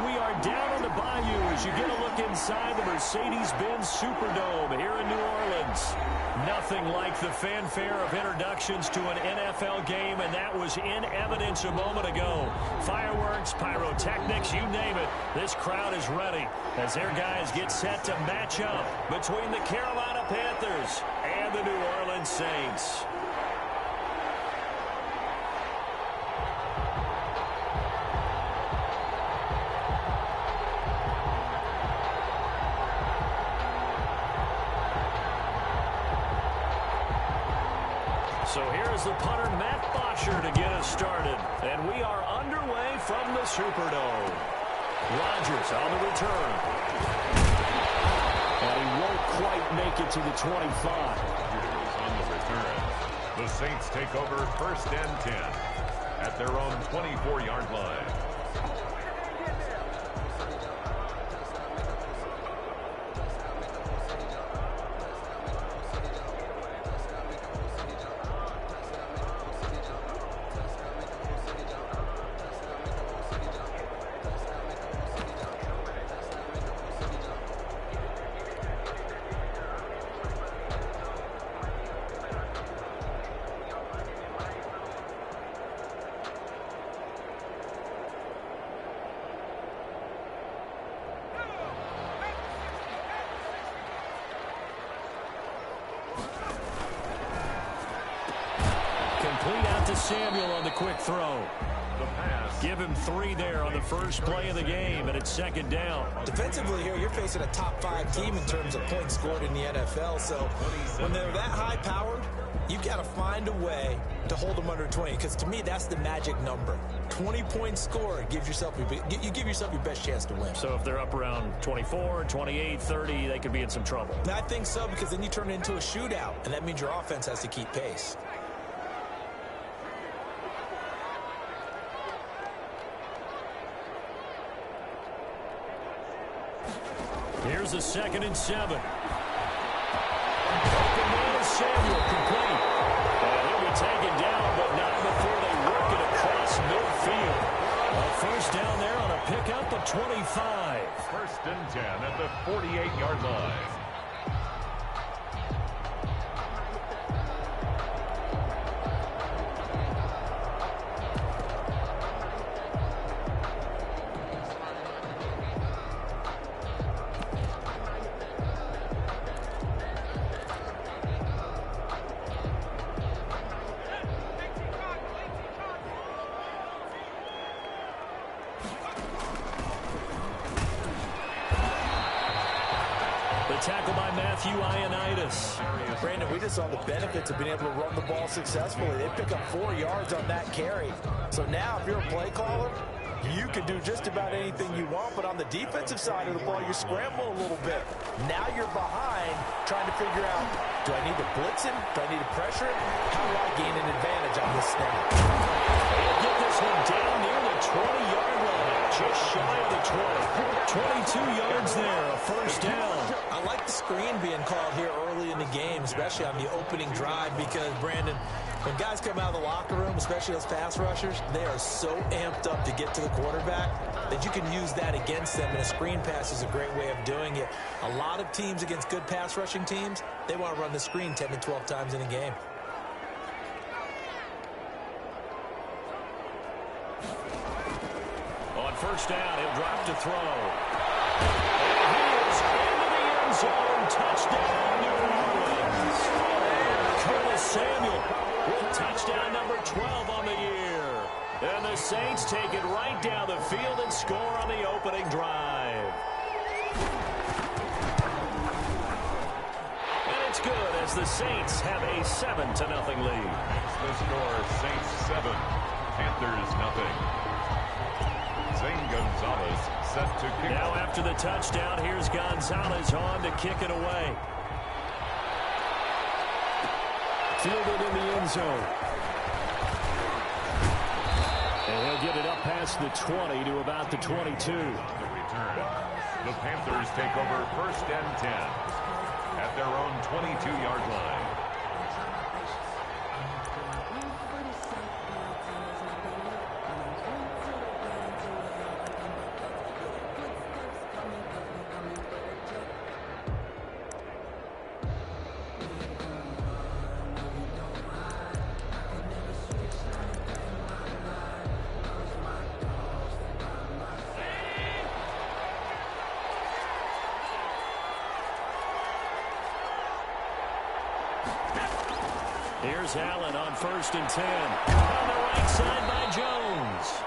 we are down on the bayou as you get a look inside the Mercedes-Benz Superdome here in New Orleans. Nothing like the fanfare of introductions to an NFL game, and that was in evidence a moment ago. Fireworks, pyrotechnics, you name it. This crowd is ready as their guys get set to match up between the Carolina Panthers and the New Orleans Saints. So here's the punter, Matt Bosher, to get us started. And we are underway from the Superdome. Rodgers on the return. And he won't quite make it to the 25. On the return. The Saints take over 1st and 10 at their own 24-yard line. Complete out to Samuel on the quick throw. Give him 3 there on the first play of the game, and it's 2nd down. Defensively here, you're facing a top 5 team in terms of points scored in the NFL. So when they're that high-powered, you got to find a way to hold them under 20. Because to me, that's the magic number. 20 points scored gives yourself you give yourself your best chance to win. So if they're up around 24, 28, 30, they could be in some trouble. I think so, because then you turn it into a shootout, and that means your offense has to keep pace. Here's a 2nd and 7. Open man is Samuel, complete. And he'll be taken down, but not before they work it across midfield. A 1st down there on a pickup of 25. 1st and 10 at the 48-yard line. Tackle by Matthew Ioannidis. Brandon, we just saw the benefits of being able to run the ball successfully. They pick up 4 yards on that carry. So now if you're a play caller, you can do just about anything you want. But on the defensive side of the ball, you scramble a little bit. Now you're behind trying to figure out, do I need to blitz him? Do I need to pressure him? How do I gain an advantage on this snap? They'll get this one down near the 20-yard line. Just shy of the 20. 22 yards there, a 1st down. I like the screen being called here early in the game, especially on the opening drive, because, Brandon, when guys come out of the locker room, especially those pass rushers, they are so amped up to get to the quarterback that you can use that against them, and a screen pass is a great way of doing it. A lot of teams against good pass rushing teams, they want to run the screen 10 to 12 times in a game. On 1st down, he'll drop to throw. And he is into the end zone. Touchdown, New Orleans. Curtis Samuel with touchdown number 12 on the year. And the Saints take it right down the field and score on the opening drive. And it's good as the Saints have a 7-0 lead. The score, Saints 7, Panthers 0. Zane Gonzalez set to kick. Now after the touchdown, here's Gonzalez on to kick it away. Fielded in the end zone. And he'll get it up past the 20 to about the 22. The return. The Panthers take over 1st and 10 at their own 22-yard line. Here's Allen on 1st and 10. On the right side by Jones.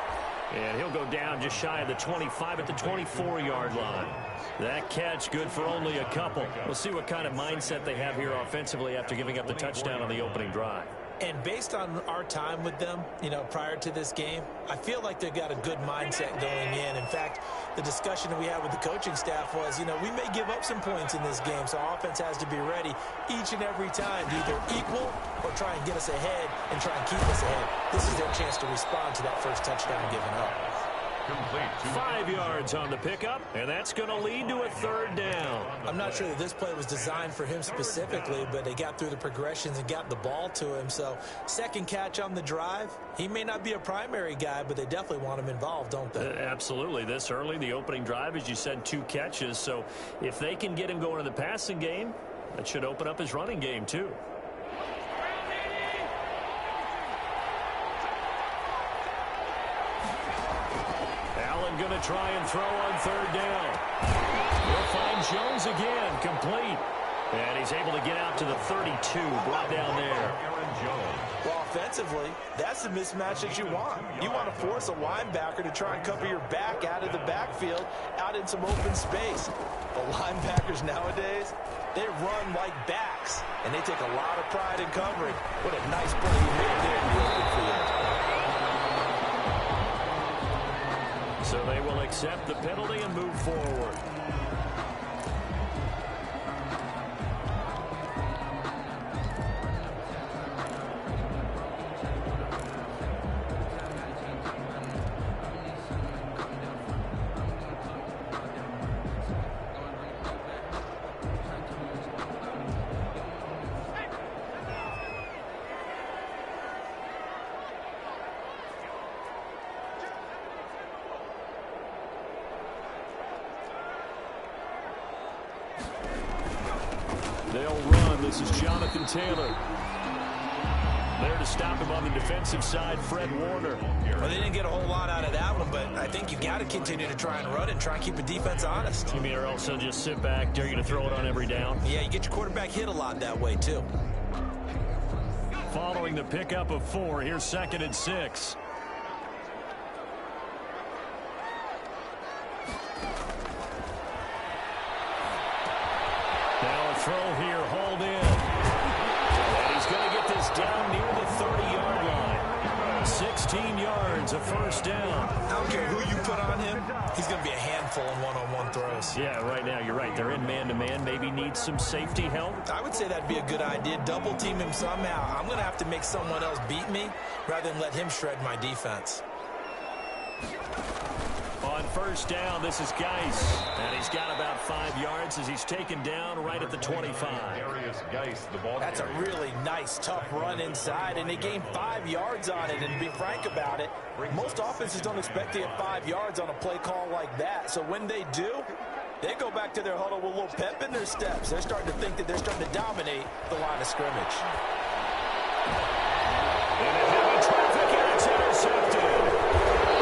And he'll go down just shy of the 25 at the 24-yard line. That catch good for only a couple. We'll see what kind of mindset they have here offensively after giving up the touchdown on the opening drive. And based on our time with them, prior to this game, I feel like they've got a good mindset going in. In fact, the discussion that we had with the coaching staff was, we may give up some points in this game, so our offense has to be ready each and every time to either equal or try and get us ahead and try and keep us ahead. This is their chance to respond to that first touchdown given up. Complete. 5 yards on the pickup, and that's going to lead to a 3rd down. I'm not sure that this play was designed for him specifically, but they got through the progressions and got the ball to him. So, second catch on the drive. He may not be a primary guy, but they definitely want him involved, don't they? Absolutely. This early, the opening drive, as you said, 2 catches. So, if they can get him going in the passing game, that should open up his running game, too. Going to try and throw on 3rd down. He'll find Jones again, complete. And he's able to get out to the 32, brought down there. Well, offensively, that's the mismatch that you want. You want to force a linebacker to try and cover your back out of the backfield, out in some open space. The linebackers nowadays, they run like backs, and they take a lot of pride in covering. What a nice play he made there in the open field. So they will accept the penalty and move forward. They'll run. This is Jonathan Taylor. There to stop him on the defensive side, Fred Warner. Well, they didn't get a whole lot out of that one, but I think you got to continue to try and run and try and keep the defense honest. You mean or else they'll just sit back, dare you to throw it on every down? Yeah, you get your quarterback hit a lot that way, too. Following the pickup of 4, here's 2nd and 6. Now a throw here, hauled in. And he's going to get this down near the 30-yard line. 16 yards, a 1st down. I don't care who you put on him, he's going to be a handful in one-on-one throws. Yeah, right now, you're right. They're in man-to-man. Maybe need some safety help. I would say that'd be a good idea. Double team him somehow. I'm going to have to make someone else beat me rather than let him shred my defense. On 1st down, this is Geis. And he's got about 5 yards as he's taken down right at the 25. That's a really nice, tough run inside, and they gained 5 yards on it. And to be frank about it, most offenses don't expect to get 5 yards on a play call like that. So when they do, they go back to their huddle with a little pep in their steps. They're starting to think that they're starting to dominate the line of scrimmage. And a heavy traffic, and it's intercepted.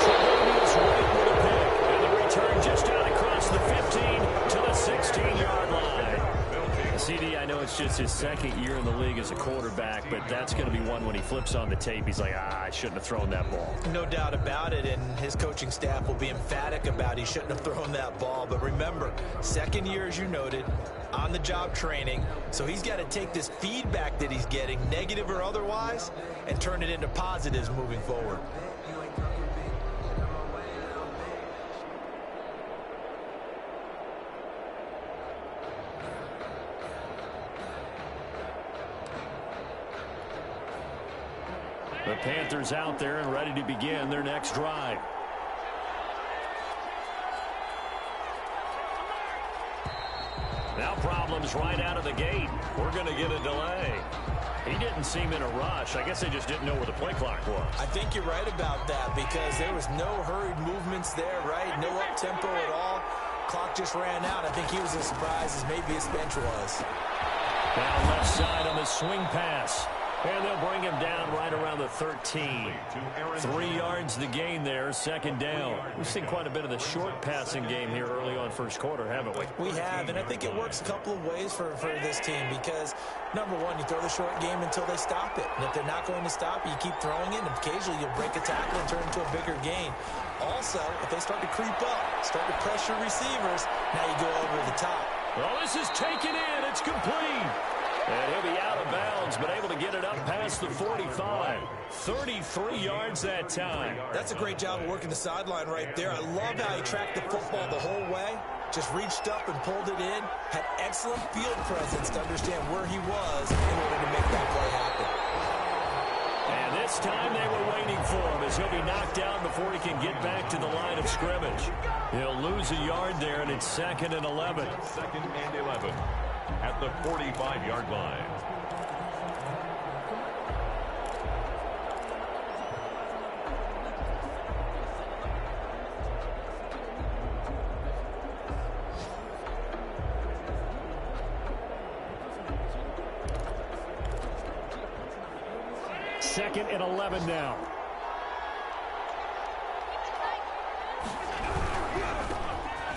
Tremendous weight with a pick. And the return just out across the 15 to the 16-yard line. CD, I know it's just his 2nd year in the league as a quarterback, but that's going to be one when he flips on the tape. He's like, I shouldn't have thrown that ball. No doubt about it, and his coaching staff will be emphatic about he shouldn't have thrown that ball. But remember, 2nd year, as you noted, on-the-job training. So he's got to take this feedback that he's getting, negative or otherwise, and turn it into positives moving forward. The Panthers out there and ready to begin their next drive. Now problems right out of the gate. We're going to get a delay. He didn't seem in a rush. I guess they just didn't know where the play clock was. I think you're right about that because there was no hurried movements there, right? No up-tempo at all. Clock just ran out. I think he was as surprised as maybe his bench was. Now left side on the swing pass. And they'll bring him down right around the 13. 3 yards the gain there, second down. We've seen quite a bit of the short passing game here early on first quarter, haven't we? We have, and I think it works a couple of ways for this team because, number one, you throw the short game until they stop it. And if they're not going to stop it, you keep throwing it, and occasionally you'll break a tackle and turn it into a bigger gain. Also, if they start to creep up, start to pressure receivers, now you go over the top. Well, this is taken in. It's complete. And he'll be out of bounds, but able to get it up past the 45. 33 yards that time. That's a great job of working the sideline right there. I love how he tracked the football the whole way. Just reached up and pulled it in. Had excellent field presence to understand where he was in order to make that play happen. And this time they were waiting for him as he'll be knocked down before he can get back to the line of scrimmage. He'll lose a yard there, and it's 2nd and 11. 2nd and 11 at the 45-yard line. Second and 11 now.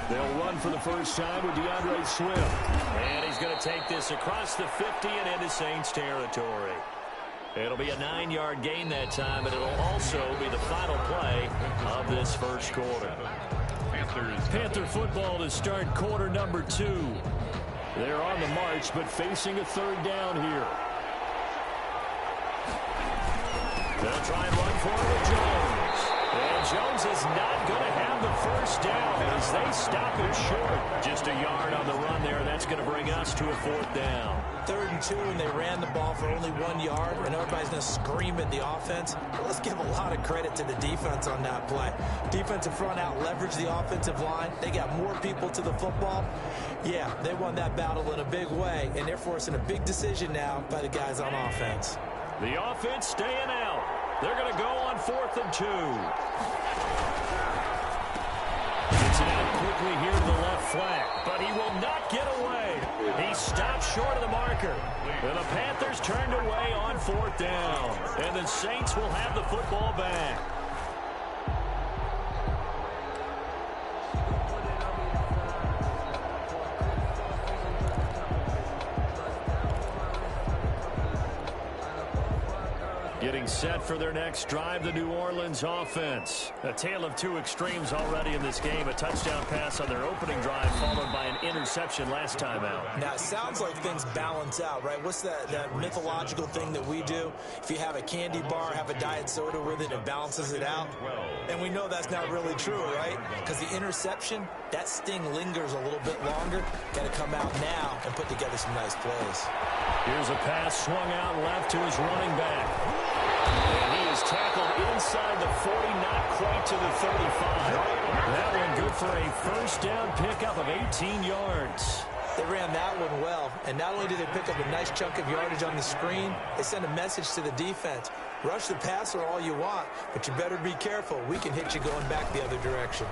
They'll run for the first time with DeAndre Swift. And he's going to take this across the 50 and into Saints territory. It'll be a 9-yard gain that time, but it'll also be the final play of this first quarter. Panther football to start quarter number 2. They're on the march, but facing a third down here. They'll try and run for it with Jones. And Jones is not going to have the first down as they stop it short. Just a yard on the run there. That's going to bring us to a 4th down. 3rd and 2, and they ran the ball for only 1 yard, and everybody's going to scream at the offense. Well, let's give a lot of credit to the defense on that play. Defensive front out leveraged the offensive line. They got more people to the football. Yeah, they won that battle in a big way, and they're forcing a big decision now by the guys on offense. The offense staying out. They're going to go on 4th and 2. Gets it out quickly here to the left flat, but he will not get away. He stops short of the marker. And the Panthers turned away on 4th down. And the Saints will have the football back. Getting set for their next drive, the New Orleans offense. A tale of two extremes already in this game. A touchdown pass on their opening drive, followed by an interception last time out. Now, it sounds like things balance out, right? What's that mythological thing that we do? If you have a candy bar, have a diet soda with it, it balances it out. And we know that's not really true, right? Because the interception, that sting lingers a little bit longer. Got to come out now and put together some nice plays. Here's a pass swung out left to his running back. And he is tackled inside the 40, not quite to the 35. That one good for a first down pickup of 18 yards. They ran that one well, and not only did they pick up a nice chunk of yardage on the screen, they sent a message to the defense. Rush the passer all you want, but you better be careful. We can hit you going back the other direction.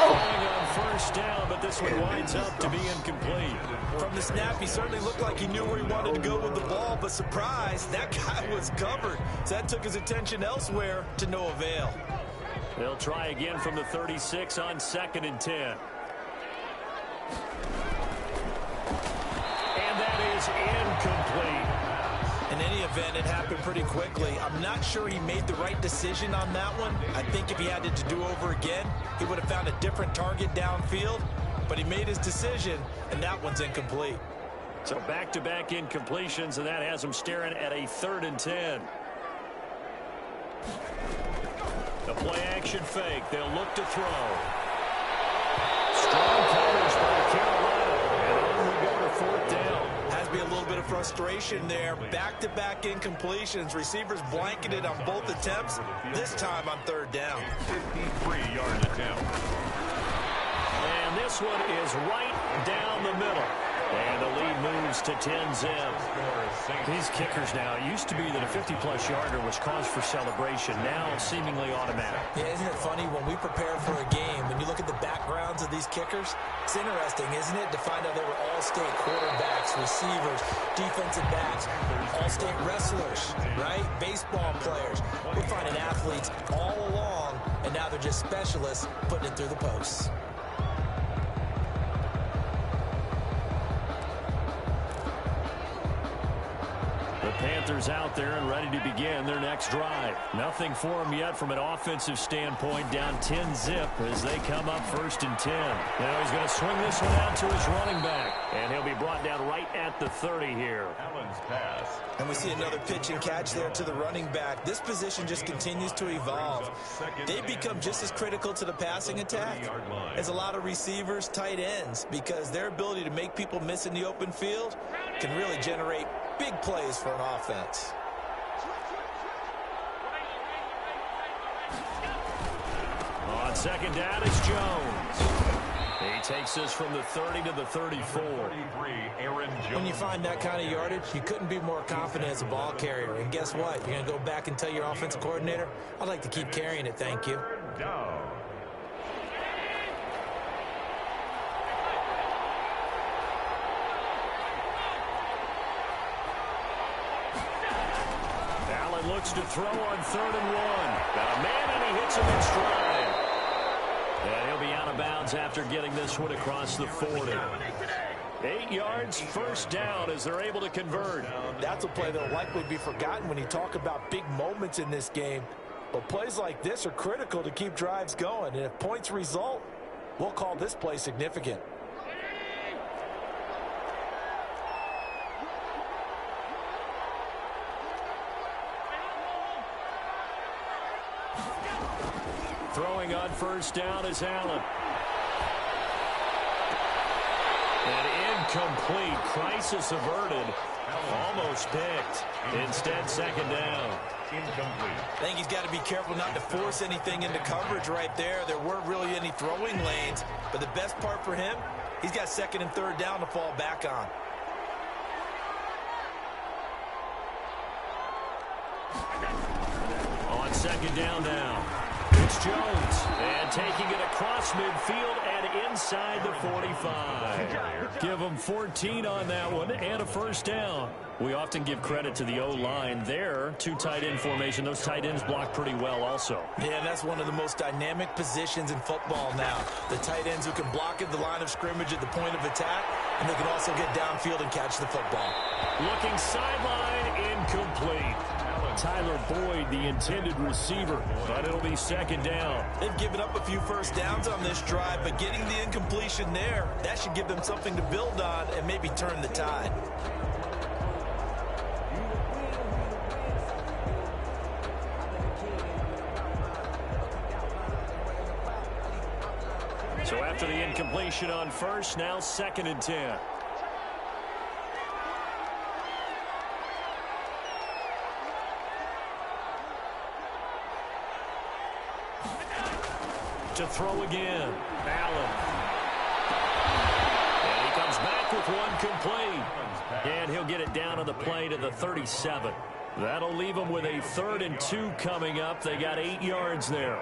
On first down, but this one winds up to be incomplete. From the snap, he certainly looked like he knew where he wanted to go with the ball, but surprise, that guy was covered. So that took his attention elsewhere to no avail. They'll try again from the 36 on 2nd and 10. And that is incomplete. In any event, it happened pretty quickly. I'm not sure he made the right decision on that one. I think if he had it to do over again, he would have found a different target downfield. But he made his decision, and that one's incomplete. So back-to-back incompletions, and that has him staring at a 3rd and 10. The play-action fake. They'll look to throw. Strong coverage by Carolina. And on we go to 4th down. Has to be a little bit of frustration there. Back-to-back incompletions. Receivers blanketed on both attempts, this time on 3rd down. 53-yard attempt. And this one is right down the middle. And the lead moves to 10-zip. These kickers now, it used to be that a 50-plus yarder was cause for celebration. Now seemingly automatic. Yeah, isn't it funny when we prepare for a game, when you look at the backgrounds of these kickers, it's interesting, isn't it, to find out they were all-state quarterbacks quarterbacks, receivers, defensive backs, all-state wrestlers, right? Baseball players. We're finding athletes all along, and now they're just specialists putting it through the posts. The Panthers out there and ready to begin their next drive. Nothing for them yet from an offensive standpoint. Down 10-zip as they come up 1st and 10. Now he's going to swing this one out to his running back. And he'll be brought down right at the 30 here. Allen's pass. And we see another pitch and catch there to the running back. This position just continues to evolve. They become just as critical to the passing attack as a lot of receivers, tight ends, because their ability to make people miss in the open field can really generate big plays for an offense. On 2nd down, it's Jones. He takes this from the 30 to the 34. When you find that kind of yardage, you couldn't be more confident as a ball carrier. And guess what? You're going to go back and tell your offensive coordinator, I'd like to keep carrying it, thank you. Allen looks to throw on 3rd and 1. Got a man, and he hits him in stride. And he'll be out of bounds after getting this one across the 40. 8 yards, 1st down as they're able to convert. That's a play that will likely be forgotten when you talk about big moments in this game. But plays like this are critical to keep drives going. And if points result, we'll call this play significant. Throwing on 1st down is Allen. And incomplete. Crisis averted. Almost picked. Instead, 2nd down. Incomplete. I think he's got to be careful not to force anything into coverage right there. There weren't really any throwing lanes. But the best part for him, he's got 2nd and 3rd down to fall back on. On 2nd down now. It's Jones, and taking it across midfield and inside the 45. Give them 14 on that one and a 1st down. We often give credit to the O-line there. 2 tight end formation. Those tight ends block pretty well also. Yeah, and that's one of the most dynamic positions in football now. The tight ends who can block at the line of scrimmage at the point of attack, and they can also get downfield and catch the football. Looking sideline, incomplete. Tyler Boyd, the intended receiver, but it'll be 2nd down. They've given up a few 1st downs on this drive, but getting the incompletion there, that should give them something to build on and maybe turn the tide. So after the incompletion on 1st, now 2nd and 10. To throw again. Allen. And he comes back with one complete. And he'll get it down on the play to the 37. That'll leave them with a 3rd and 2 coming up. They got 8 yards there.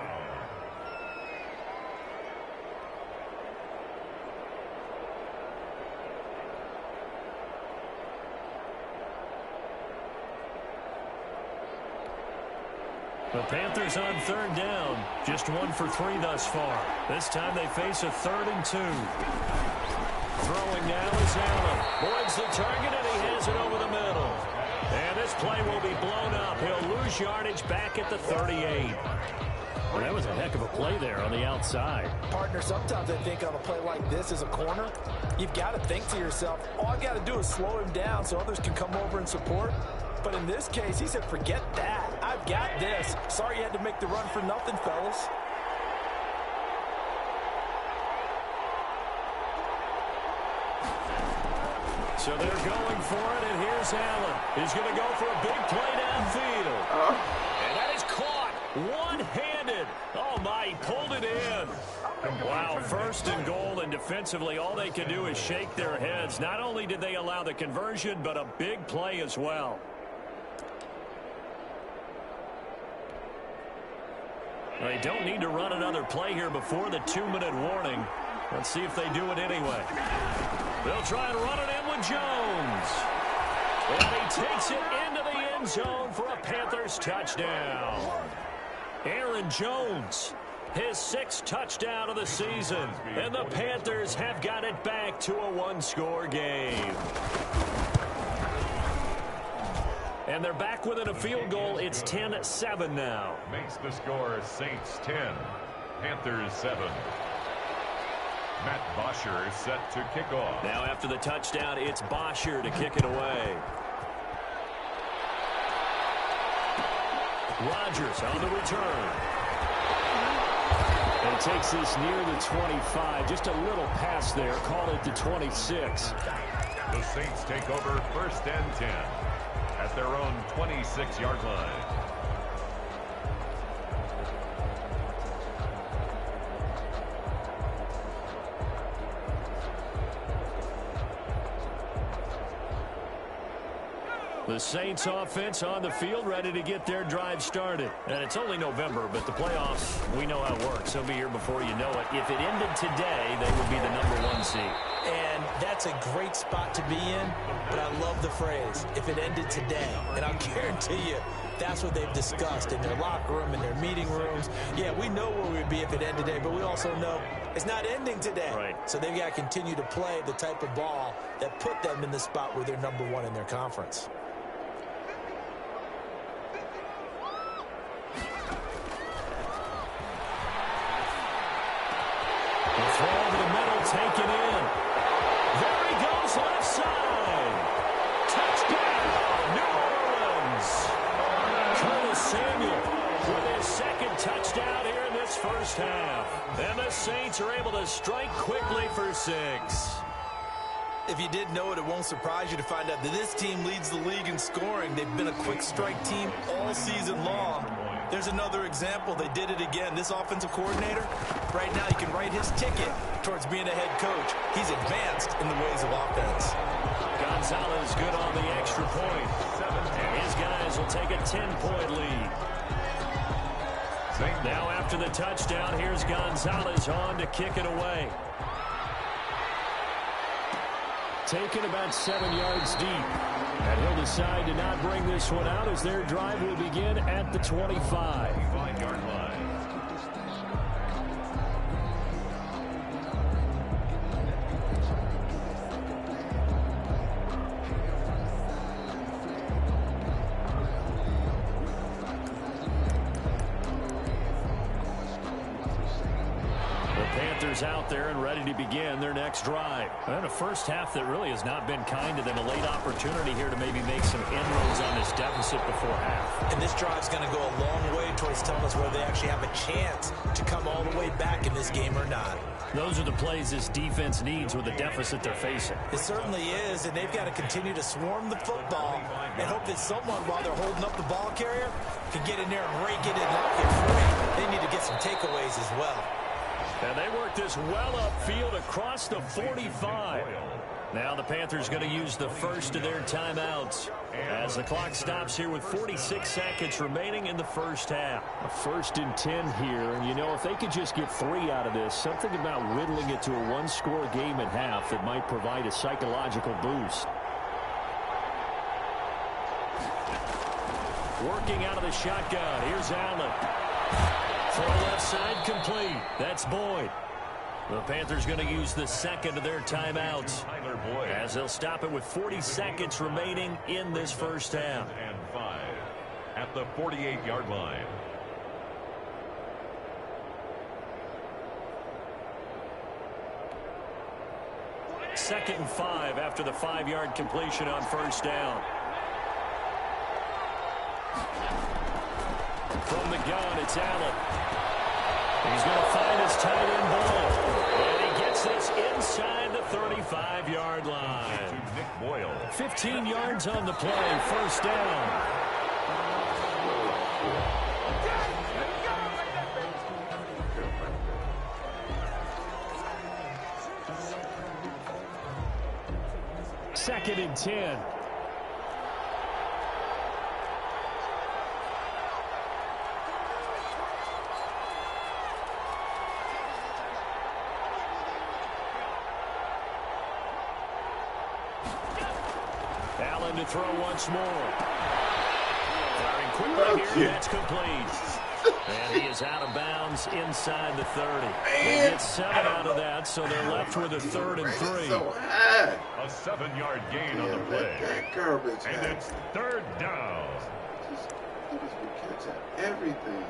The Panthers on 3rd down. Just 1 for 3 thus far. This time they face a 3rd and 2. Throwing now is Allen. Boyd's the target, and he has it over the middle. And this play will be blown up. He'll lose yardage back at the 38. Well, that was a heck of a play there on the outside. Partner, sometimes I think on a play like this as a corner, you've got to think to yourself, all I've got to do is slow him down so others can come over and support. But in this case, he said, forget that. I've got this. Sorry you had to make the run for nothing, fellas. So they're going for it, and here's Allen. He's going to go for a big play downfield. And that is caught one-handed. Oh, my, he pulled it in. Wow, 1st and goal, and defensively, all they can do is shake their heads. Not only did they allow the conversion, but a big play as well. They don't need to run another play here before the 2-minute warning. Let's see if they do it anyway. They'll try and run it in with Jones. takes it into the end zone for a Panthers touchdown. Aaron Jones, his 6th touchdown of the season. And the Panthers have got it back to a one-score game. And they're back within a field goal. It's 10-7 now. Makes the score Saints 10, Panthers 7. Matt Bosher set to kick off. Now after the touchdown, it's Bosher to kick it away. Rodgers on the return. And takes this near the 25. Just a little pass there. Call it the 26. The Saints take over 1st and 10 at their own 26-yard line. The Saints offense on the field, ready to get their drive started. And it's only November, but the playoffs, we know how it works. They'll be here before you know it. If it ended today, they would be the #1 seed. And that's a great spot to be in, but I love the phrase, if it ended today. And I'll guarantee you, that's what they've discussed in their locker room, in their meeting rooms. Yeah, we know where we'd be if it ended today, but we also know it's not ending today. Right. So they've got to continue to play the type of ball that put them in the spot where they're #1 in their conference. Throw over the middle, taken in. There he goes, left side. Touchdown, New Orleans. Curtis Samuel with his 2nd touchdown here in this first half. And the Saints are able to strike quickly for 6. If you didn't know it, it won't surprise you to find out that this team leads the league in scoring. They've been a quick strike team all season long. There's another example. They did it again. This offensive coordinator, right now, he can write his ticket towards being a head coach. He's advanced in the ways of offense. Gonzalez good on the extra point. And his guys will take a 10-point lead. Now after the touchdown, here's Gonzalez on to kick it away. Taken about 7 yards deep. And he'll decide to not bring this one out as their drive will begin at the 25-yard line. Out there and ready to begin their next drive. And a first half that really has not been kind to them. A late opportunity here to maybe make some inroads on this deficit before half. And this drive's going to go a long way towards telling us whether they actually have a chance to come all the way back in this game or not. Those are the plays this defense needs with the deficit they're facing. It certainly is, and they've got to continue to swarm the football and hope that someone, while they're holding up the ball carrier, can get in there and rake it and knock it free. They need to get some takeaways as well. And they work this well upfield across the 45. Now the Panthers going to use the first of their timeouts as the clock stops here with 46 seconds remaining in the first half. A 1st and 10 here, and you know, if they could just get 3 out of this, something about whittling it to a one-score game at half that might provide a psychological boost. Working out of the shotgun, here's Allen. Throw left side complete. That's Boyd. The Panthers going to use the 2nd of their timeouts as they'll stop it with 40 seconds remaining in this first half. And 5 at the 48-yard line. Second and 5 after the 5-yard completion on first down. From the gun, it's Allen. He's going to find his tight end ball. And he gets this inside the 35-yard line. Nick Boyle. 15 yards on the play, first down. Second and 10. Allen to throw once more. Firing quickly here, that's complete. And he is out of bounds inside the 30. They get 7 out of that, so they're left with a 3rd and 3. A 7-yard gain on the play. And it's 3rd down. We catch everything.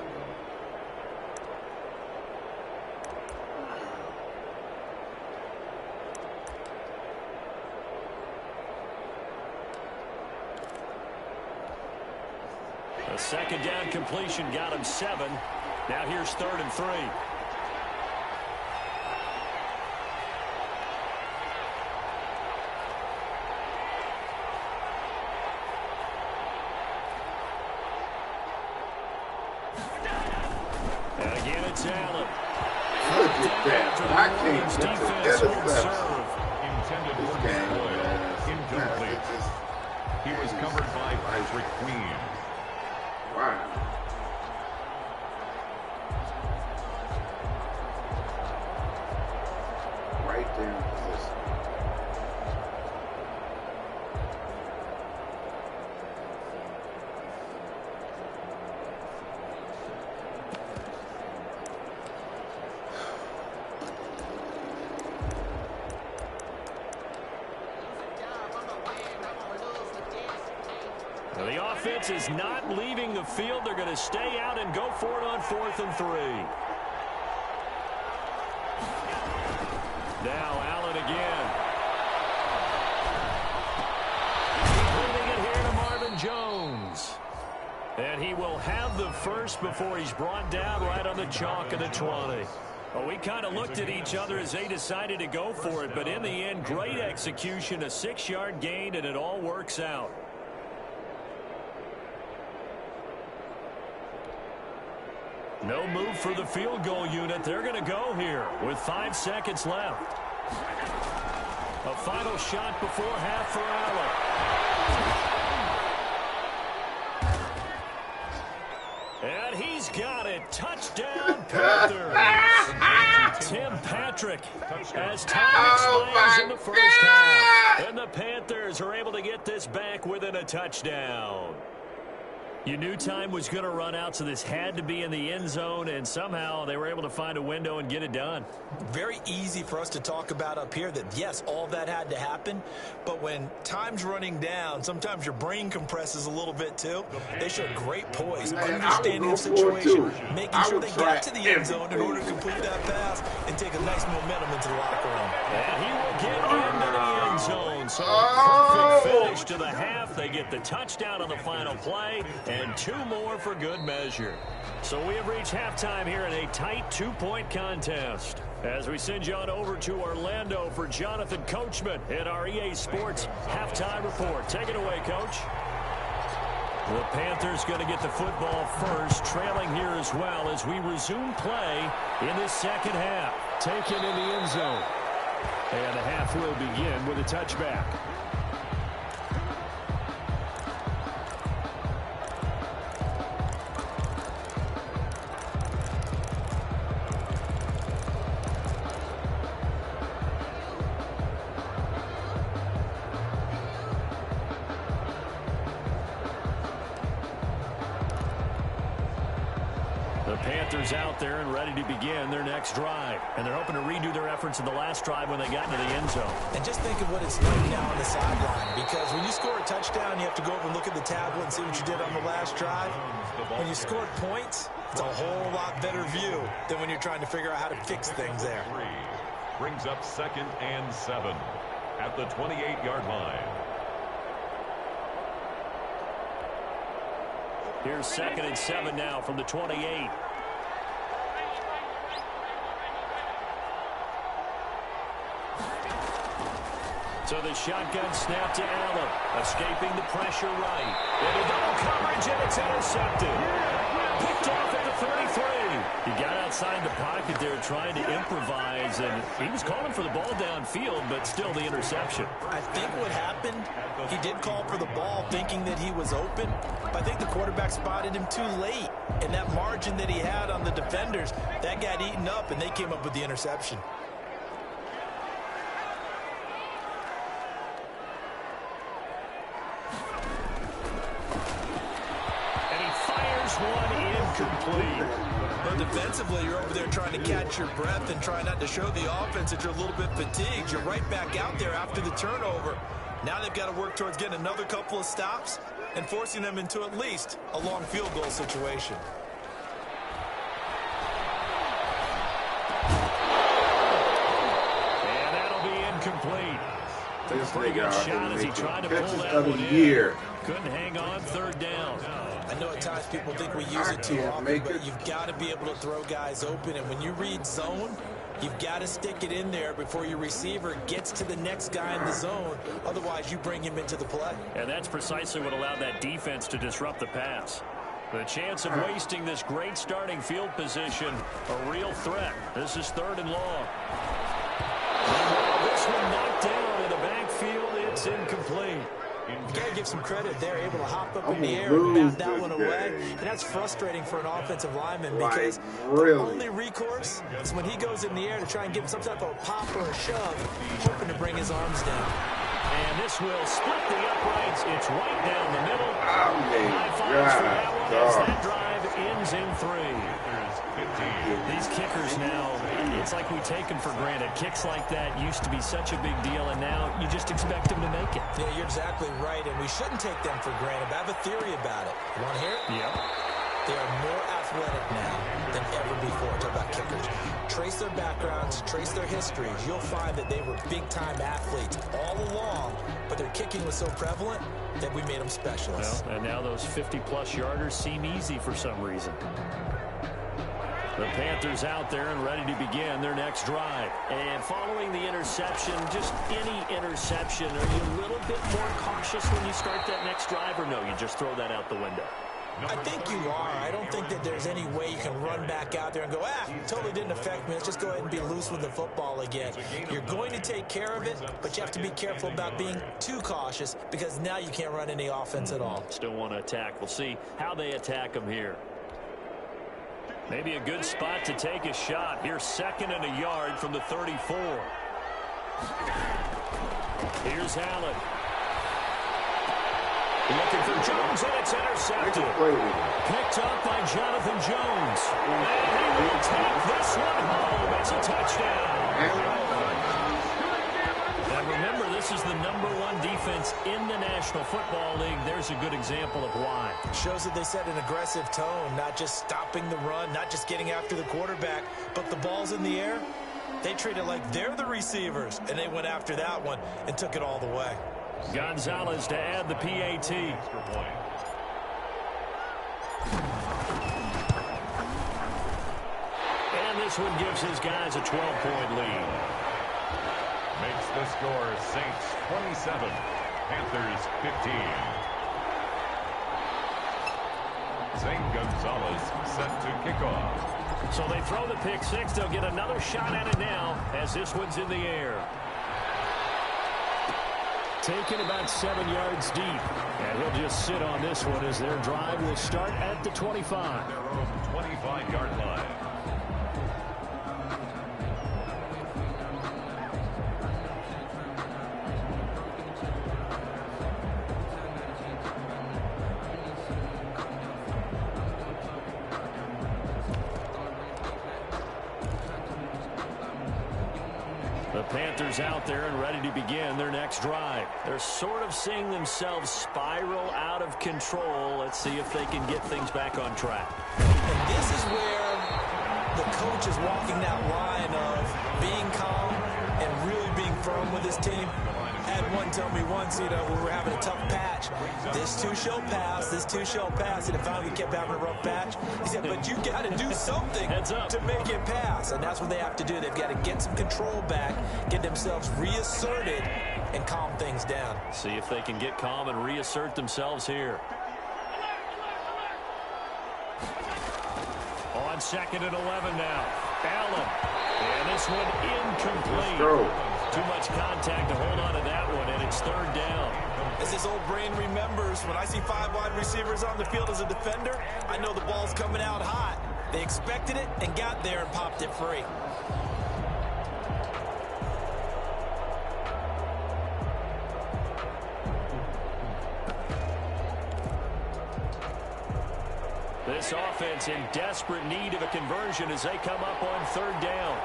A 2nd down completion got him 7. Now here's 3rd and 3. And again it's Allen. I can't Defense won't serve. Intended for Boyle. Incomplete. He was covered by Patrick Queen. Wow. Right there in position. The offense is not leaving the field. They're going to stay out and go for it on 4th and 3. Now Allen again. Moving it here to Marvin Jones. And he will have the first before he's brought down right on the chalk of the 20. Well, we kind of looked at each other as they decided to go for it. But in the end, great execution, a 6-yard gain, and it all works out. No move for the field goal unit. They're going to go here with 5 seconds left. A final shot before half for Allen. And he's got it. Touchdown, Panthers. Tim Patrick as time expires in the first half. And the Panthers are able to get this back within a touchdown. You knew time was going to run out, so this had to be in the end zone, and somehow they were able to find a window and get it done. Very easy for us to talk about up here that, yes, all that had to happen, but when time's running down, sometimes your brain compresses a little bit too. They showed great poise, understanding the situation, making sure they got to the end zone in order to complete that pass and take a nice momentum into the locker room. And he will get into the end zone. So a perfect finish to the half. They get the touchdown on the final play, and 2 more for good measure. So we have reached halftime here in a tight 2-point contest. As we send you on over to Orlando for Jonathan Coachman in our EA Sports halftime report. Take it away, Coach. The Panthers going to get the football first, trailing here as well as we resume play in this second half. Taken in the end zone. And the half will begin with a touchback. Panthers out there and ready to begin their next drive. And they're hoping to redo their efforts in the last drive when they got into the end zone. And just think of what it's like now on the sideline, because when you score a touchdown, you have to go over and look at the tablet and see what you did on the last drive. When you scored points, it's a whole lot better view than when you're trying to figure out how to fix things there. Brings up 2nd and 7 at the 28-yard line. Here's 2nd and 7 now from the 28. So the shotgun snap to Allen, escaping the pressure right. Into double coverage, and it's intercepted. Picked off at the 33. He got outside the pocket there trying to improvise, and he was calling for the ball downfield, but still the interception. I think what happened, he did call for the ball thinking that he was open, but I think the quarterback spotted him too late. And that margin that he had on the defenders, that got eaten up, and they came up with the interception. Here's one incomplete. But defensively, you're over there trying to catch your breath and try not to show the offense that you're a little bit fatigued. You're right back out there after the turnover. Now they've got to work towards getting another couple of stops and forcing them into at least a long field goal situation. And that'll be incomplete. This Pretty good nigga shot as he tried to pull catches that of one the in. year. Couldn't hang on third down. I know at times people think we use it too often, but you've got to be able to throw guys open. And when you read zone, you've got to stick it in there before your receiver gets to the next guy in the zone. Otherwise, you bring him into the play. And that's precisely what allowed that defense to disrupt the pass. The chance of wasting this great starting field position, a real threat. This is 3rd and long. This one knocked down in the backfield. It's incomplete. You got to give some credit. They're able to hop up in the air and bat that one away. And that's frustrating for an offensive lineman because the only recourse is when he goes in the air to try and give some type of a pop or a shove, hoping to bring his arms down. And this will split the uprights. It's right down the middle. Oh, High fives for that one as that drive ends in 3. These kickers now, it's like we take them for granted. Kicks like that used to be such a big deal, and now you just expect them to make it. Yeah, you're exactly right, and we shouldn't take them for granted. But I have a theory about it. You want to hear it? Yep. They are more athletic now than ever before. Talk about kickers. Trace their backgrounds, trace their histories. You'll find that they were big-time athletes all along, but their kicking was so prevalent that we made them specialists. Well, and now those 50-plus yarders seem easy for some reason. The Panthers out there and ready to begin their next drive. And following the interception, just any interception, are you a little bit more cautious when you start that next drive, or no, you just throw that out the window? I think you are. I don't think that there's any way you can run back out there and go, totally didn't affect me. Let's just go ahead and be loose with the football again. You're going to take care of it, but you have to be careful about being too cautious because now you can't run any offense at all. Still want to attack. We'll see how they attack them here. Maybe a good spot to take a shot. Here's 2nd and a yard from the 34. Here's Allen. Looking for Jones, and it's intercepted. Picked up by Jonathan Jones. And he will take this one home. It's a touchdown. And remember, this is the #1 defense in the National Football League. There's a good example of why. Shows that they set an aggressive tone, not just stopping the run, not just getting after the quarterback, but the ball's in the air. They treat it like they're the receivers, and they went after that one and took it all the way. Gonzalez to add the PAT. And this one gives his guys a 12-point lead. Makes the score Saints 27, Panthers 15. Zane Gonzalez set to kick off. So they throw the pick six. They'll get another shot at it now as this one's in the air. Taken about 7 yards deep. And he'll just sit on this one as their drive will start at the 25. Their own 25-yard line. The Panthers out there and ready to begin their next drive. They're sort of seeing themselves spiral out of control. Let's see if they can get things back on track. And this is where the coach is walking that line of being calm and really being firm with his team. I had one tell me once, we were having a tough patch. This too shall pass, this too shall pass. And finally we kept having a rough patch. He said, but you got to do something to make it pass. And that's what they have to do. They've got to get some control back, get themselves reasserted, and calm things down. See if they can get calm and reassert themselves here. On 2nd and 11 now. Allen. And this one incomplete. Too much contact to hold on to that one, and it's 3rd down. As his old brain remembers, when I see 5 wide receivers on the field as a defender, I know the ball's coming out hot. They expected it and got there and popped it free. This offense in desperate need of a conversion as they come up on third down.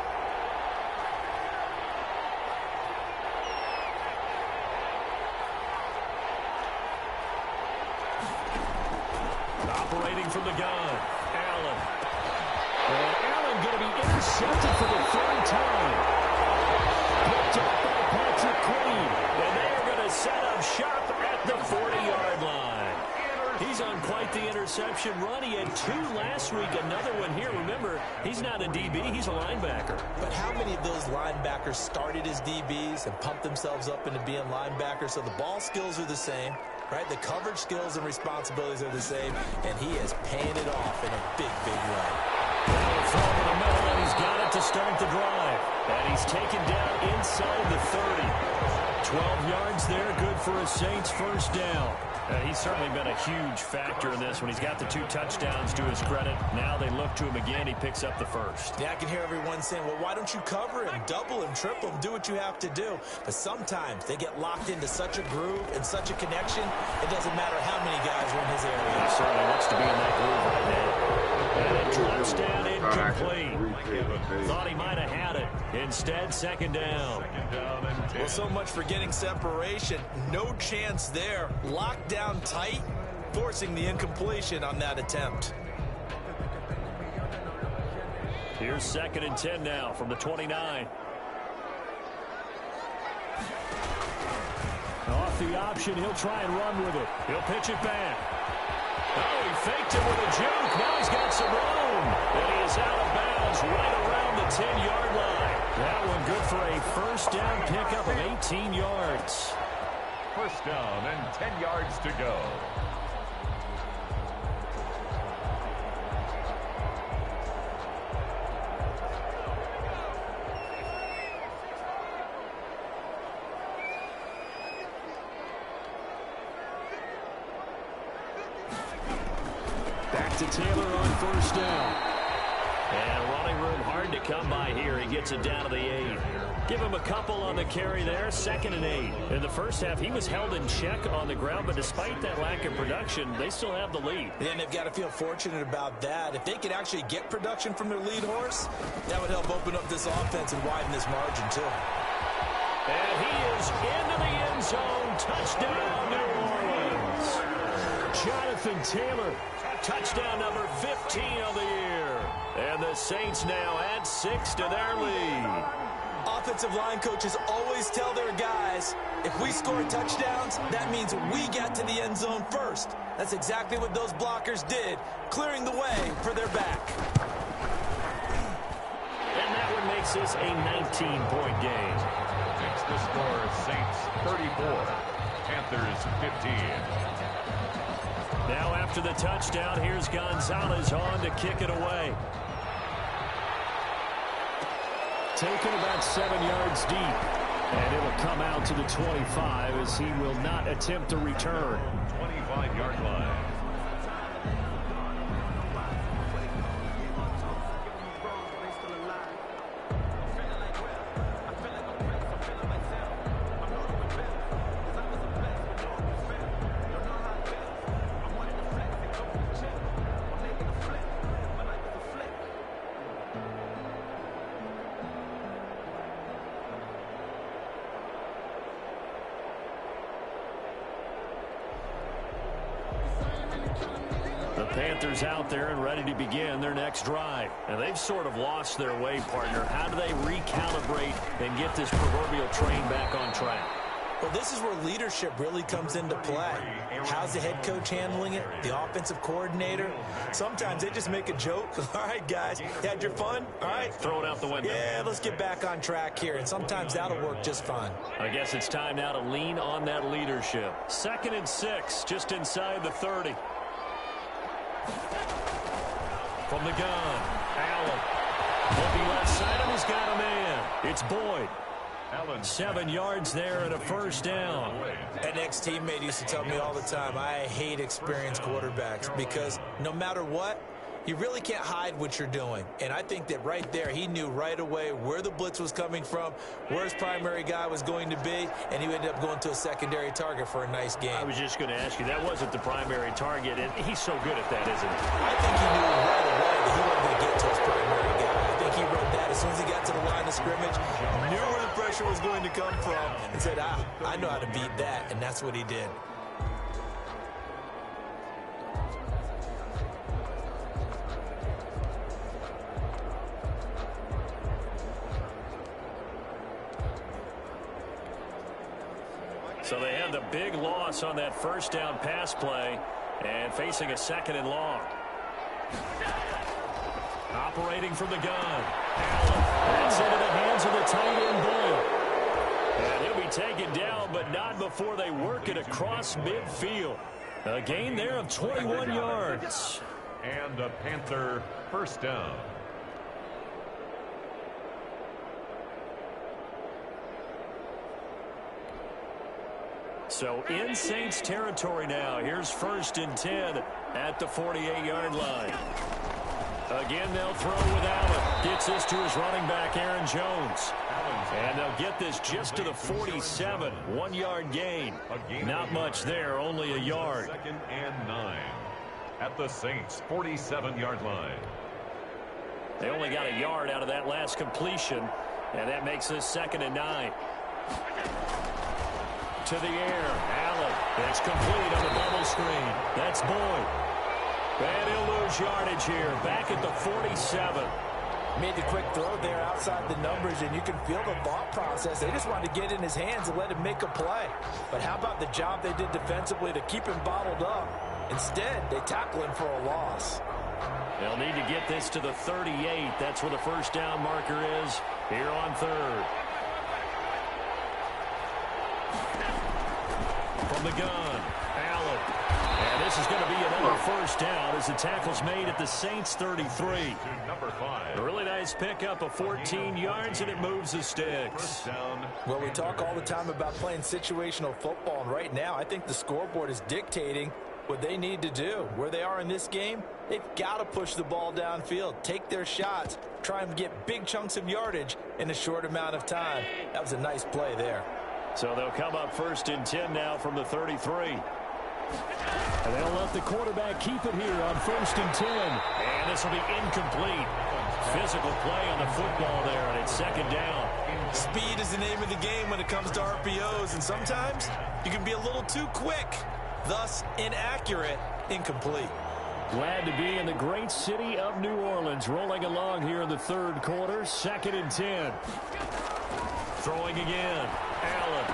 Operating from the gun, Allen. And Allen going to be intercepted for the third time. Picked up by Patrick Queen. And they are going to set up shop at the 40-yard line. He's on quite the interception run. He had 2 last week, another one here. Remember, he's not a DB, he's a linebacker. But how many of those linebackers started as DBs and pumped themselves up into being linebackers? So the ball skills are the same, right? The coverage skills and responsibilities are the same, and he is paying it off in a big, big way. Throw to the middle, and he's got it to start the drive. And he's taken down inside the 30. 12 yards there, good for a Saints first down. He's certainly been a huge factor in this when he's got the 2 touchdowns to his credit. Now they look to him again. He picks up the first. Yeah, I can hear everyone saying, well, why don't you cover him, double him, triple him, do what you have to do. But sometimes they get locked into such a groove and such a connection, it doesn't matter how many guys are in his area. He certainly looks to be in that groove right now. And it drops down incomplete. Thought he might have had it. Instead, second down. Well, so much for getting separation. No chance there. Locked down tight, forcing the incompletion on that attempt. Here's 2nd and 10 now from the 29. Off the option, he'll try and run with it. He'll pitch it back. Oh, he faked it with a juke. Now he's got some room. And he is out of bounds right around the 10-yard line. That one good for a first down pickup of 18 yards. First down and 10 yards to go. Back to Taylor on first down. And running room hard to come by here. He gets it down to the 8. Give him a couple on the carry there. 2nd and 8. In the first half, he was held in check on the ground, but despite that lack of production, they still have the lead. And they've got to feel fortunate about that. If they could actually get production from their lead horse, that would help open up this offense and widen this margin, too. And he is into the end zone. Touchdown, New Orleans. Jonathan Taylor, touchdown number 15 of the year. And the Saints now add 6 to their lead. Offensive line coaches always tell their guys, if we score touchdowns, that means we get to the end zone first. That's exactly what those blockers did, clearing the way for their back. And that one makes this a 19-point game. Makes the score Saints 34, Panthers 15. Now after the touchdown, here's Gonzalez on to kick it away. Taken about 7 yards deep. And it will come out to the 25 as he will not attempt to return. 25-yard line. Panthers out there and ready to begin their next drive. And they've sort of lost their way, partner. How do they recalibrate and get this proverbial train back on track? Well, this is where leadership really comes into play. How's the head coach handling it? The offensive coordinator? Sometimes they just make a joke. All right, guys, you had your fun? All right. Throw it out the window. Yeah, let's get back on track here. And sometimes that'll work just fine. I guess it's time now to lean on that leadership. 2nd and 6, just inside the 30. From the gun, Allen. Looking left side, and he's got a man. It's Boyd. Allen. 7 yards there and a first down. An ex-teammate used to tell me all the time, I hate experienced quarterbacks because no matter what, You really can't hide what you're doing. And I think that right there, he knew right away where the blitz was coming from, where his primary guy was going to be, and he ended up going to a secondary target for a nice game. I was just going to ask you, that wasn't the primary target, and he's so good at that, isn't he? I think he knew right away that he wasn't going to get to his primary guy. I think he read that as soon as he got to the line of scrimmage, knew where the pressure was going to come from, and said, I know how to beat that, and that's what he did. So they had the big loss on that first down pass play and facing a 2nd and long. Operating from the gun. Allen. That's into the hands of the tight end Boyd. And he'll be taken down, but not before they work it across midfield. A gain there of 21 yards. And a Panther first down. So in Saints territory now. Here's 1st and 10 at the 48-yard line. Again, they'll throw with Allen. Gets this to his running back, Aaron Jones. And they'll get this just to the 47. 1-yard gain. Not much there, only a yard. 2nd and 9 at the Saints 47-yard line. They only got a yard out of that last completion, and that makes this 2nd and 9. To the air, Allen. It's complete on the bubble screen. That's Boyd. And he'll lose yardage here. Back at the 47. Made the quick throw there outside the numbers, and you can feel the thought process. They just wanted to get in his hands and let him make a play. But how about the job they did defensively to keep him bottled up? Instead, they tackle him for a loss. They'll need to get this to the 38. That's where the first down marker is here on 3rd. From the gun, Allen. And this is going to be another first down as the tackle's made at the Saints 33. Number 5. A really nice pickup of 14 yards, and it moves the sticks. First down. Well, we talk all the time about playing situational football, and right now I think the scoreboard is dictating what they need to do. Where they are in this game, they've got to push the ball downfield, take their shots, try and get big chunks of yardage in a short amount of time. That was a nice play there. So they'll come up 1st and 10 now from the 33. And they'll let the quarterback keep it here on 1st and 10. And this will be incomplete. Physical play on the football there, and it's 2nd down. Speed is the name of the game when it comes to RPOs, and sometimes you can be a little too quick, thus inaccurate, incomplete. Glad to be in the great city of New Orleans, rolling along here in the 3rd quarter. 2nd and 10. Throwing again. Allen.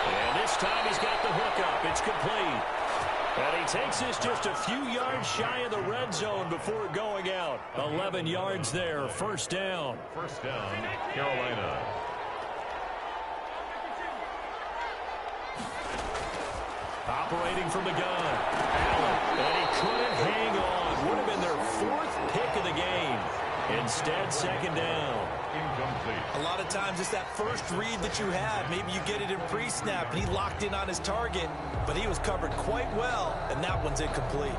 And this time he's got the hook up. It's complete. And he takes this just a few yards shy of the red zone before going out. 11 yards there. First down. First down, Carolina. Operating from the gun. Allen. And he couldn't hang on. Would have been their 4th pick of the game. Instead, 2nd down. Incomplete. A lot of times it's that first read that you have. Maybe you get it in pre-snap, and he locked in on his target, but he was covered quite well, and that one's incomplete.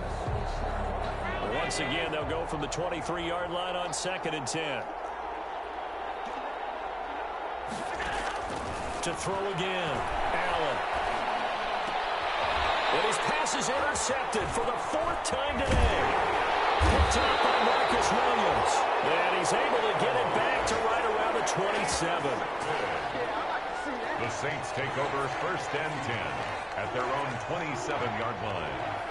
Once again, they'll go from the 23-yard line on 2nd and 10. To throw again. Allen. And his pass is intercepted for the 4th time today. Picked up by Marcus Williams. And he's able to get it back to right around the 27. The Saints take over 1st and 10 at their own 27-yard line.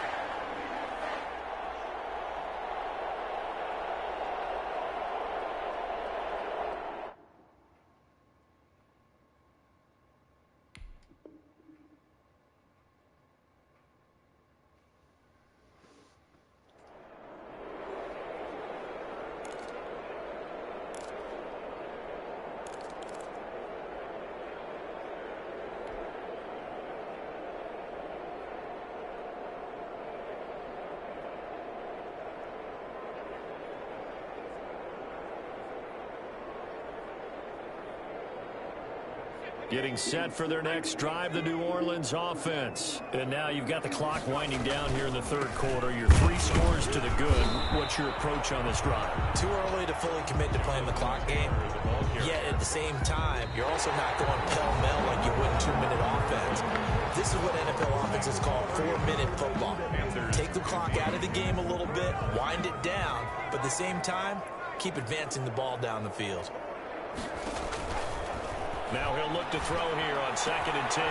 Getting set for their next drive, the New Orleans offense. And now you've got the clock winding down here in the third quarter. You're 3 scores to the good. What's your approach on this drive? Too early to fully commit to playing the clock game. Yet at the same time, you're also not going pell-mell like you would in 2-minute offense. This is what NFL offenses call 4-minute football. Take the clock out of the game a little bit, wind it down, but at the same time, keep advancing the ball down the field. Now he'll look to throw here on 2nd and 10.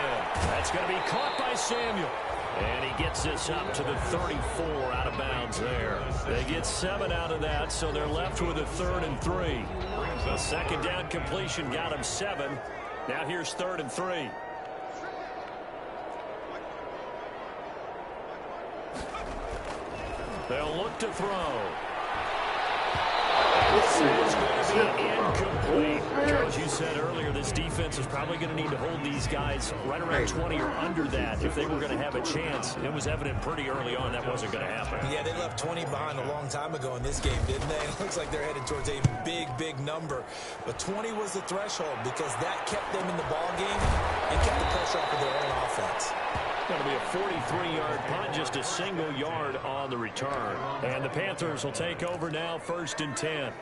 That's going to be caught by Samuel. And he gets this up to the 34 out of bounds there. They get 7 out of that, so they're left with a 3rd and 3. The 2nd down completion got him 7. Now here's 3rd and 3. They'll look to throw. This is going to be incomplete. As you said earlier, this defense is probably going to need to hold these guys right around 20 or under that if they were going to have a chance. It was evident pretty early on that wasn't going to happen. Yeah, they left 20 behind a long time ago in this game, didn't they? It looks like they're headed towards a big, big number. But 20 was the threshold because that kept them in the ball game and kept the pressure off of their own offense. Going to be a 43-yard punt, just a single yard on the return. And the Panthers will take over now, 1st and 10.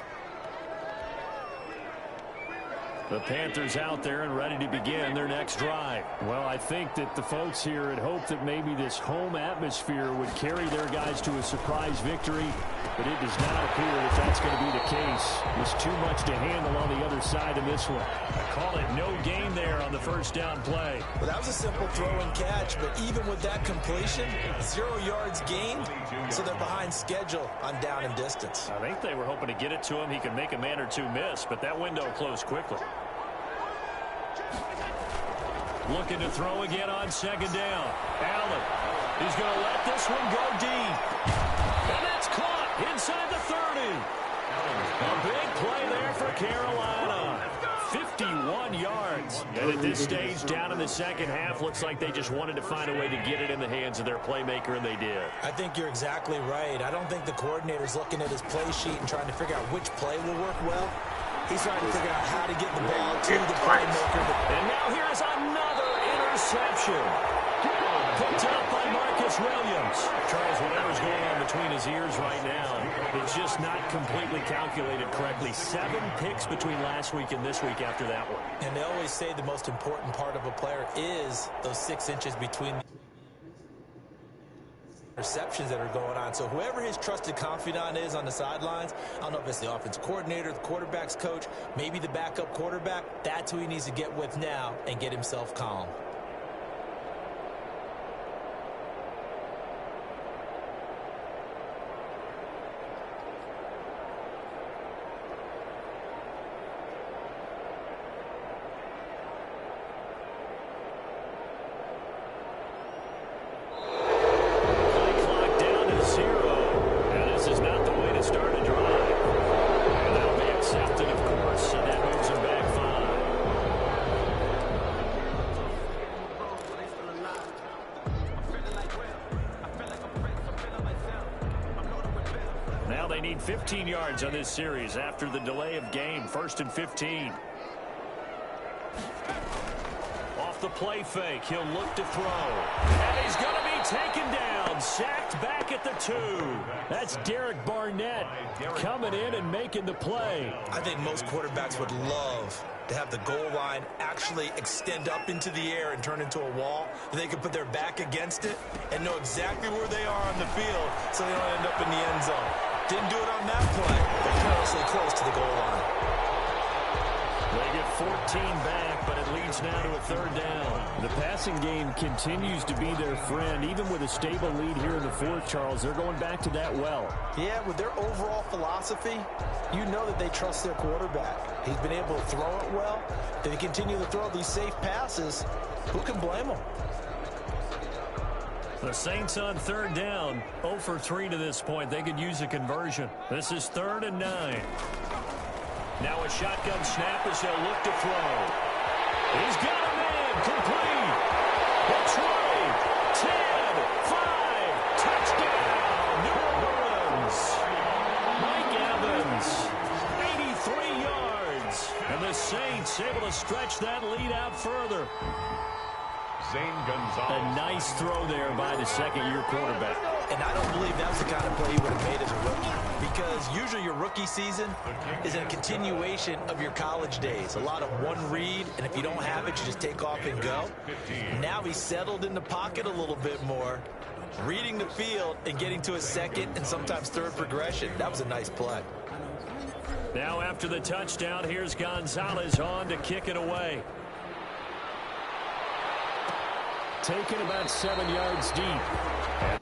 The Panthers out there and ready to begin their next drive. Well, I think that the folks here had hoped that maybe this home atmosphere would carry their guys to a surprise victory, but it does not appear that that's going to be the case. There's too much to handle on the other side of this one. I call it no gain there on the 1st down play. Well, that was a simple throw and catch, but even with that completion, 0 yards gained, so they're behind schedule on down and distance. I think they were hoping to get it to him. He could make a man or two miss, but that window closed quickly. Looking to throw again on 2nd down. Allen, he's going to let this one go deep. And that's caught inside the 30. A big play there for Carolina. 51 yards. And at this stage, down in the second half, looks like they just wanted to find a way to get it in the hands of their playmaker, and they did. I think you're exactly right. I don't think the coordinator's looking at his play sheet and trying to figure out which play will work well. He's trying to figure out how to get the ball to the playmaker. And now here is another interception. Picked up by Marcus Williams. Charles, whatever's going on between his ears right now, it's just not completely calculated correctly. 7 picks between last week and this week after that one. And they always say the most important part of a player is those 6 inches between receptions that are going on. So whoever his trusted confidant is on the sidelines, I don't know if it's the offensive coordinator, the quarterback's coach, maybe the backup quarterback, that's who he needs to get with now and get himself calm. They need 15 yards on this series after the delay of game. 1st and 15. Off the play fake, he'll look to throw. And he's going to be taken down. Sacked back at the 2. That's Derek Barnett coming in and making the play. I think most quarterbacks would love to have the goal line actually extend up into the air and turn into a wall. They can put their back against it and know exactly where they are on the field so they don't end up in the end zone. Didn't do it on that play, but perilously close to the goal line. They get 14 back, but it leads now to a 3rd down. The passing game continues to be their friend. Even with a stable lead here in the 4th, Charles, they're going back to that well. Yeah, with their overall philosophy, you know that they trust their quarterback. He's been able to throw it well. If they continue to throw these safe passes, who can blame them? The Saints on 3rd down, 0 for 3 to this point. They could use a conversion. This is 3rd and 9. Now a shotgun snap as they'll look to throw. He's got a man, complete. It's right. 10, 5, touchdown, New Orleans. Mike Evans, 83 yards. And the Saints able to stretch that lead out further. Zane Gonzalez. A nice throw there by the second-year quarterback. And I don't believe that was the kind of play he would have made as a rookie, because usually your rookie season is a continuation of your college days. A lot of one read, and if you don't have it, you just take off and go. Now he's settled in the pocket a little bit more, reading the field and getting to his second and sometimes third progression. That was a nice play. Now after the touchdown, here's Gonzalez on to kick it away. Taken about 7 yards deep.